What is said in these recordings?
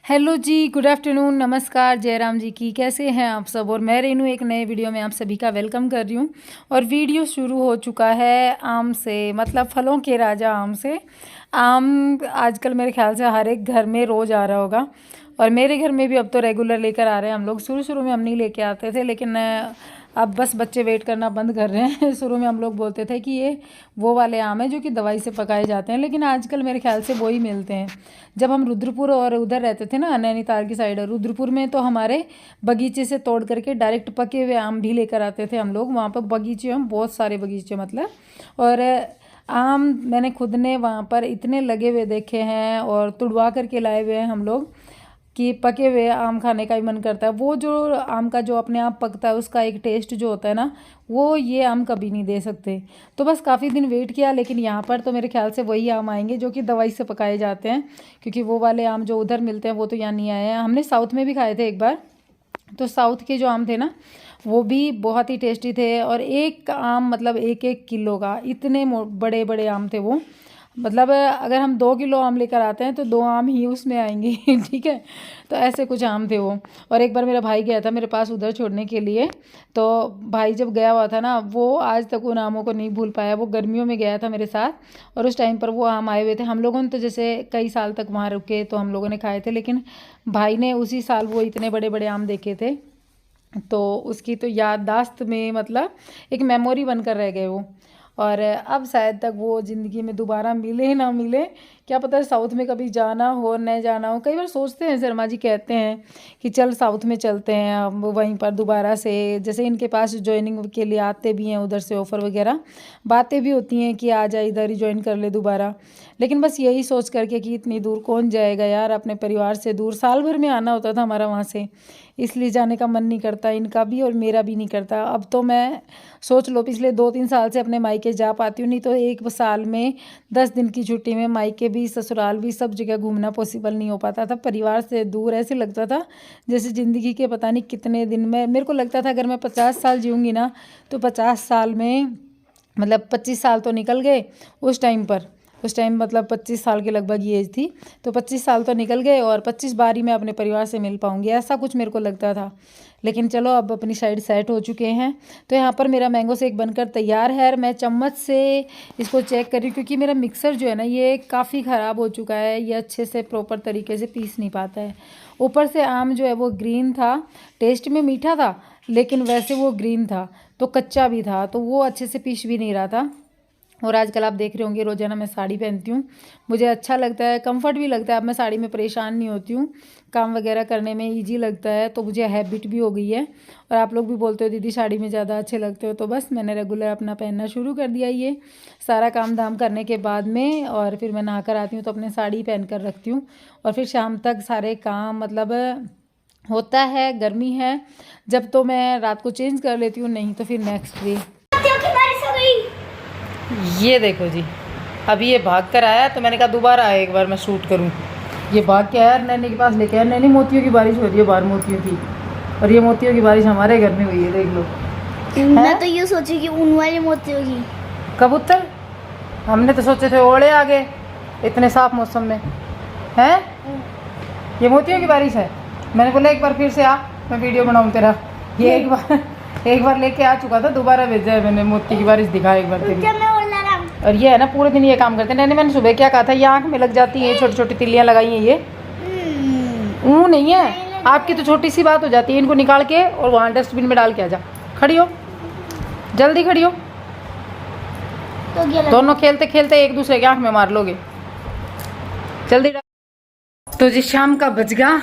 Hello जी, good afternoon, नमस्कार, जयराम जी की। कैसे हैं आप सब। और मैं रेनू एक नए वीडियो में आप सभी का वेलकम कर रही हूँ। और वीडियो शुरू हो चुका है आम से, मतलब फलों के राजा आम से। आम आजकल मेरे ख्याल से हर एक घर में रोज़ आ रहा होगा, और मेरे घर में भी अब तो रेगुलर लेकर आ रहे हैं हम लोग। शुरू शुरू में हम नहीं लेके आते थे, लेकिन अब बस बच्चे वेट करना बंद कर रहे हैं। शुरू में हम लोग बोलते थे कि ये वो वाले आम हैं जो कि दवाई से पकाए जाते हैं, लेकिन आजकल मेरे ख्याल से वही मिलते हैं। जब हम रुद्रपुर और उधर रहते थे ना, नैनीताल की साइड, रुद्रपुर में तो हमारे बगीचे से तोड़ करके डायरेक्ट पके हुए आम भी लेकर आते थे हम लोग। वहाँ पर बगीचे हम बहुत सारे बगीचे मतलब, और आम मैंने खुद ने वहाँ पर इतने लगे हुए देखे हैं और तुड़वा करके लाए हुए हैं हम लोग कि पके हुए आम खाने का ही मन करता है। वो जो आम का जो अपने आप पकता है उसका एक टेस्ट जो होता है ना, वो ये आम कभी नहीं दे सकते। तो बस काफ़ी दिन वेट किया, लेकिन यहाँ पर तो मेरे ख्याल से वही आम आएंगे जो कि दवाई से पकाए जाते हैं, क्योंकि वो वाले आम जो उधर मिलते हैं वो तो यहाँ नहीं आए हैं। हमने साउथ में भी खाए थे एक बार, तो साउथ के जो आम थे ना वो भी बहुत ही टेस्टी थे। और एक आम मतलब 1-1 किलो का, इतने बड़े बड़े आम थे वो। मतलब अगर हम 2 किलो आम लेकर आते हैं तो 2 आम ही उसमें आएंगे। ठीक है, तो ऐसे कुछ आम थे वो। और एक बार मेरा भाई गया था मेरे पास उधर छोड़ने के लिए, तो भाई जब गया हुआ था ना, वो आज तक उन आमों को नहीं भूल पाया। वो गर्मियों में गया था मेरे साथ, और उस टाइम पर वो आम आए हुए थे। हम लोगों ने तो जैसे कई साल तक वहाँ रुके तो हम लोगों ने खाए थे, लेकिन भाई ने उसी साल वो इतने बड़े बड़े आम देखे थे, तो उसकी तो याददाश्त में मतलब एक मेमोरी बनकर रह गए वो। और अब शायद तक वो ज़िंदगी में दोबारा मिले ना मिले, क्या पता साउथ में कभी जाना हो न जाना हो। कई बार सोचते हैं, शर्मा जी कहते हैं कि चल साउथ में चलते हैं, अब वहीं पर दोबारा से, जैसे इनके पास ज्वाइनिंग के लिए आते भी हैं उधर से ऑफ़र वगैरह, बातें भी होती हैं कि आ जा इधर ही ज्वाइन कर ले दोबारा। लेकिन बस यही सोच करके कि इतनी दूर कौन जाएगा यार, अपने परिवार से दूर। साल भर में आना होता था हमारा वहाँ से, इसलिए जाने का मन नहीं करता, इनका भी और मेरा भी नहीं करता। अब तो मैं सोच लो पिछले 2-3 साल से अपने मायके जा पाती हूँ, नहीं तो एक साल में 10 दिन की छुट्टी में मायके भी ससुराल भी सब जगह घूमना पॉसिबल नहीं हो पाता था। परिवार से दूर ऐसे लगता था जैसे ज़िंदगी के पता नहीं कितने दिन में, मेरे को लगता था अगर मैं 50 साल जीऊँगी ना, तो 50 साल में मतलब 25 साल तो निकल गए उस टाइम पर। उस टाइम मतलब 25 साल के लगभग ये एज थी, तो 25 साल तो निकल गए और 25 बार ही मैं अपने परिवार से मिल पाऊँगी, ऐसा कुछ मेरे को लगता था। लेकिन चलो अब अपनी साइड सेट हो चुके हैं। तो यहाँ पर मेरा मैंगो शेक बनकर तैयार है, और मैं चम्मच से इसको चेक कर रही हूँ, क्योंकि मेरा मिक्सर जो है ना ये काफ़ी ख़राब हो चुका है, ये अच्छे से प्रॉपर तरीके से पीस नहीं पाता है। ऊपर से आम जो है वो ग्रीन था, टेस्ट में मीठा था, लेकिन वैसे वो ग्रीन था तो कच्चा भी था, तो वो अच्छे से पीस भी नहीं रहा था। और आजकल आप देख रहे होंगे रोज़ाना मैं साड़ी पहनती हूँ, मुझे अच्छा लगता है, कंफर्ट भी लगता है। अब मैं साड़ी में परेशान नहीं होती हूँ, काम वगैरह करने में इजी लगता है, तो मुझे हैबिट भी हो गई है। और आप लोग भी बोलते हो दीदी साड़ी में ज़्यादा अच्छे लगते हो, तो बस मैंने रेगुलर अपना पहनना शुरू कर दिया ये सारा काम धाम करने के बाद में। और फिर मैं नहा कर आती हूँ तो अपने साड़ी पहन कर रखती हूँ, और फिर शाम तक सारे काम मतलब होता है। गर्मी है जब तो मैं रात को चेंज कर लेती हूँ, नहीं तो फिर नेक्स्ट डे। ये देखो जी, अभी ये भाग कर आया तो मैंने कहा दोबारा आया एक बार मैं शूट करूं। ये भाग के आया, नैनी के पास लेके आया। नैनी मोतियों की बारिश हो रही है बाहर, मोतियों की, और ये मोतियों की बारिश हमारे घर में हुई है, देख लो। मैं तो ये सोची कि ऊन वाली मोतियों की। कबूतर हमने तो सोचे थे ओले आ गए इतने साफ मौसम में, हैं ये मोतियों की बारिश है। मैंने बोला एक बार फिर से आ, मैं वीडियो बनाऊँ तेरा। ये एक बार लेके आ चुका था, दोबारा भेजा है मैंने, मोती की बारिश दिखा एक बार तेरी। और ये है ना पूरे दिन ये काम करते हैं। मैंने सुबह क्या कहा था, ये आँख में लग जाती है, छोटी छोटी तिल्लियाँ लगाई हैं ये। नहीं है, आपकी तो छोटी सी बात हो जाती है। इनको निकाल के और वहाँ डस्टबिन में डाल के आ जा। खड़ी हो, जल्दी खड़ी हो। तो दोनों खेलते खेलते एक दूसरे की आँख में मार लोगे, जल्दी। तो जी शाम का बज गया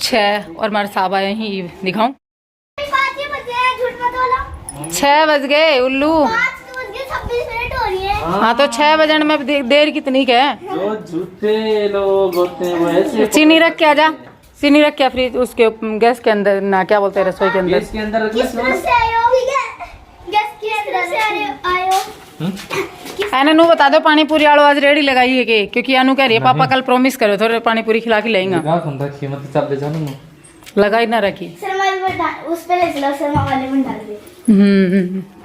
6, और हमारे साहब आए ही दिखाऊं, 6 बज गए उल्लू। हाँ तो 6 बजने में देर कितनी क्या है। जो झूठे लोग होते हैं वो ऐसे। चीनी रख के आ जा, चीनी रख के फ्रिज उसके गैस के अंदर ना, क्या बोलते हैं रसोई के अंदर। गैस के अंदर अनु बता दो पानी पूरी आलो आज रेडी लगाई है कि, क्योंकि अनु कह रही है पापा कल प्रॉमिस करो थोड़े पानी पूरी खिला के लाएंगे। लगा ही ना रखी,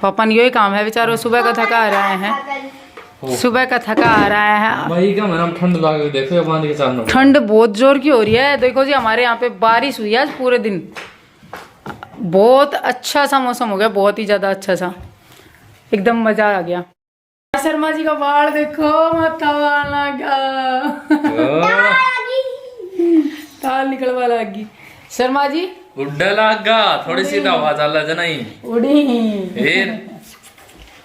पापा ने यही काम है बेचारो, सुबह का थका रहे हैं। सुबह का थका आ रहा है। मई का महीना ठंड लग देखो बांध के सामने ठंड बहुत जोर की हो रही है। देखो जी हमारे यहाँ पे बारिश हुई है आज पूरे दिन। बहुत अच्छा सा मौसम हो गया, बहुत ही ज्यादा अच्छा सा, एकदम मजा आ गया। शर्मा जी का बाल देखो, माथा वाला ताल निकलवा लगी। शर्मा जी उड्डा लागा थोड़ी सी आवाज आला जनाई उड़ी।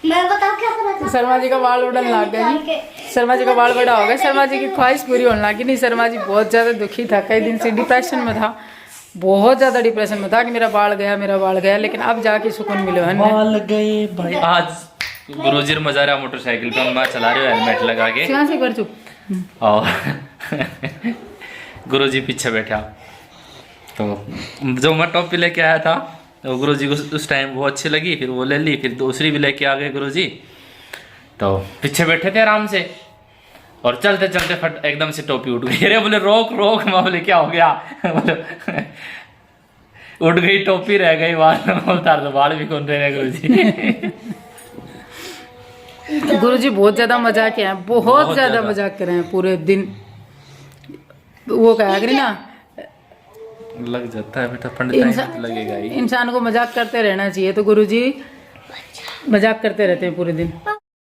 मैं बताऊं क्या करा था? शर्मा जी का बाल उड़न लग गया जी। शर्मा जी का बाल बड़ा हो गया। शर्मा जी की ख्वाहिश पूरी होने लगी। नहीं, शर्मा जी बहुत ज्यादा दुखी था, कई दिन से डिप्रेशन में था, बहुत ज्यादा डिप्रेशन में था कि मेरा बाल गया, मेरा बाल गया। लेकिन अब जाके सुकून मिले बाल गए भाई। आज गुरुजी मजा रहा मोटरसाइकिल पे, मैं चला रही हूँ हेलमेट लगा के से कर चुप। और गुरुजी पीछे बैठा, तो जो मैं टॉपी लेके आया था तो गुरुजी को उस टाइम वो अच्छी लगी, फिर वो ले ली, फिर दूसरी भी लेके आ गए गुरुजी। तो पीछे बैठे थे आराम से, और चलते चलते फट एकदम से टोपी उठ गई। अरे बोले रोक रोक, मैं बोले क्या हो गया? बोले उठ गई टोपी, रह गई बाल। उतार दो, बाल भी कौन रहे गुरुजी। गुरुजी बहुत ज्यादा मजाक किया है, बहुत ज्यादा मजाक कर रहे हैं पूरे दिन। वो कहा करी ना, लग जाता है बेटा, पंडित लगेगा ही। इंसान को मजाक करते रहना चाहिए, तो गुरुजी मजाक करते रहते हैं पूरे दिन।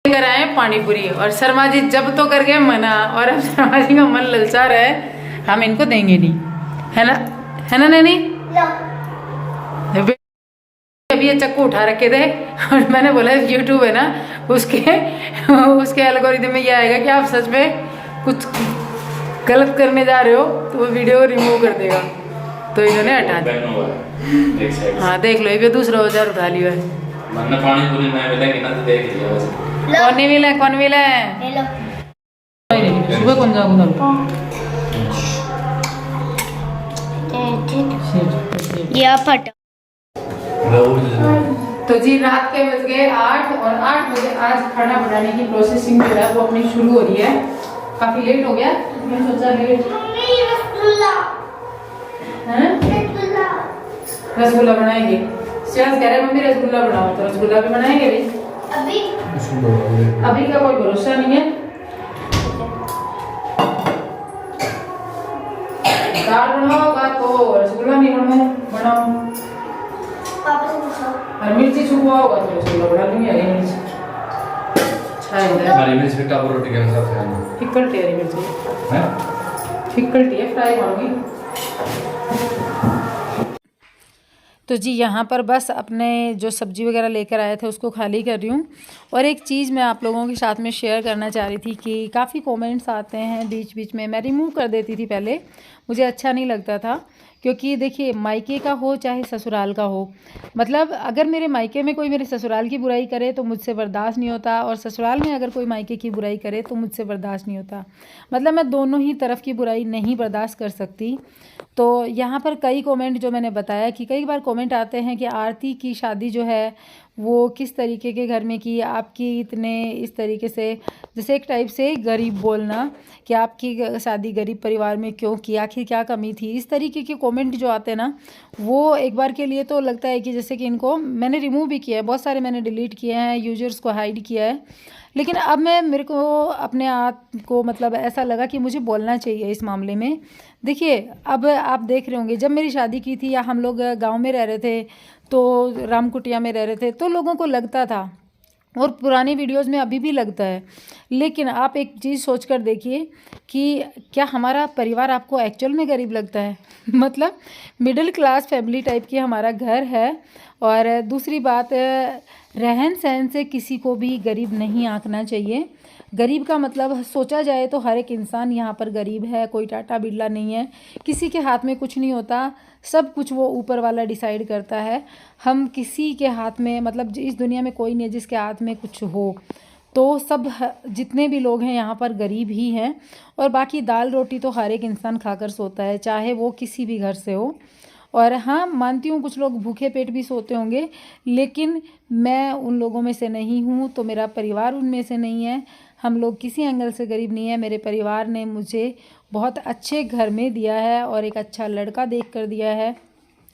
कर आए पानी पूरी, और शर्मा जी जब तो कर गए मना, और अब शर्मा जी का मन ललचा रहा है, हम इनको देंगे नहीं, है ना? है ना नैनी? अभी ये चक्कू उठा रखे थे, और मैंने बोला यूट्यूब है ना, उसके एल्गोरिथम में ये आएगा कि आप सच में कुछ गलत करने जा रहे हो, तो वो वीडियो रिमूव कर देगा। तो इन्होंने हटा दिया। हाँ देख लो, ये दूसरा औजार उठा लिया है। पानी पूरी नहीं मिलेगी ना, तो देख लिया वैसे। कौन नहीं मिला, कौन मिला है? हेलो सुबह कौन जाऊंगा? ये फट। तो जी रात के बज गए 8, और 8 बजे आज खाना बनाने की प्रोसेसिंग जो है वो अपनी शुरू हो रही है। काफी लेट हो गया, मैं सोचा लेट। रसगुल्ला बनाएंगे। श्रेयस कह रहे मम्मी रसगुल्ला बनाओ, तो रसगुल्ला भी बनाएंगे भी। अभी का कोई भरोसा नहीं है। दाल बनाओगा तो रसगुल्ला नहीं बनाओ, और मिर्ची छुपवाओगा तो रसगुल्ला बना लेंगे। हरी मिर्च हरी मिर्च भी टापर रोटी के साथ खाना। फिक्कल हरी मिर्च है, फिक्कल फ्राई करूँगी। तो जी यहाँ पर बस अपने जो सब्ज़ी वगैरह लेकर आए थे उसको खाली कर रही हूँ। और एक चीज़ मैं आप लोगों के साथ में शेयर करना चाह रही थी कि काफ़ी कमेंट्स आते हैं बीच बीच में। मैं रिमूव कर देती थी पहले, मुझे अच्छा नहीं लगता था, क्योंकि देखिए मायके का हो चाहे ससुराल का हो, मतलब अगर मेरे मायके में कोई मेरे ससुराल की बुराई करे तो मुझसे बर्दाश्त नहीं होता, और ससुराल में अगर कोई मायके की बुराई करे तो मुझसे बर्दाश्त नहीं होता। मतलब मैं दोनों ही तरफ की बुराई नहीं बर्दाश्त कर सकती। तो यहाँ पर कई कमेंट जो मैंने बताया कि कई बार कमेंट आते हैं कि आरती की शादी जो है वो किस तरीके के घर में की, आपकी इतने इस तरीके से, जैसे एक टाइप से गरीब बोलना कि आपकी शादी गरीब परिवार में क्यों की, आखिर क्या कमी थी। इस तरीके के कमेंट जो आते हैं ना, वो एक बार के लिए तो लगता है कि जैसे कि इनको मैंने रिमूव भी किया है, बहुत सारे मैंने डिलीट किए हैं, यूजर्स को हाइड किया है। लेकिन अब मेरे को अपने आप को मतलब ऐसा लगा कि मुझे बोलना चाहिए इस मामले में। देखिए अब आप देख रहे होंगे, जब मेरी शादी की थी या हम लोग गांव में रह रहे थे, तो रामकुटिया में रह रहे थे, तो लोगों को लगता था, और पुरानी वीडियोस में अभी भी लगता है। लेकिन आप एक चीज़ सोच कर देखिए कि क्या हमारा परिवार आपको एक्चुअल में गरीब लगता है? मतलब मिडिल क्लास फैमिली टाइप की हमारा घर है। और दूसरी बात, रहन सहन से किसी को भी गरीब नहीं आंकना चाहिए। गरीब का मतलब सोचा जाए तो हर एक इंसान यहाँ पर गरीब है, कोई टाटा बिरला नहीं है, किसी के हाथ में कुछ नहीं होता, सब कुछ वो ऊपर वाला डिसाइड करता है। हम किसी के हाथ में, मतलब इस दुनिया में कोई नहीं है जिसके हाथ में कुछ हो, तो सब जितने भी लोग हैं यहाँ पर गरीब ही हैं। और बाकी दाल रोटी तो हर एक इंसान खाकर सोता है, चाहे वो किसी भी घर से हो। और हाँ, मानती हूँ कुछ लोग भूखे पेट भी सोते होंगे, लेकिन मैं उन लोगों में से नहीं हूँ, तो मेरा परिवार उनमें से नहीं है। हम लोग किसी एंगल से गरीब नहीं है। मेरे परिवार ने मुझे बहुत अच्छे घर में दिया है और एक अच्छा लड़का देख कर दिया है।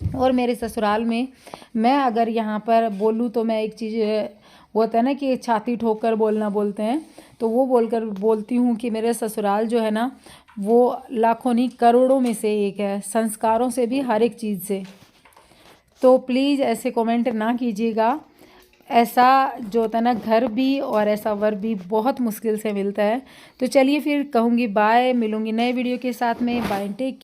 और मेरे ससुराल में मैं अगर यहाँ पर बोलूँ तो मैं एक चीज़ वो होता है ना कि छाती ठोक कर बोलना बोलते हैं, तो वो बोलती हूँ कि मेरे ससुराल जो है ना वो लाखों नहीं करोड़ों में से एक है, संस्कारों से भी, हर एक चीज़ से। तो प्लीज़ ऐसे कमेंट ना कीजिएगा। ऐसा जो होता है ना घर भी और ऐसा वर भी बहुत मुश्किल से मिलता है। तो चलिए फिर कहूँगी बाय, मिलूँगी नए वीडियो के साथ में। Bye, take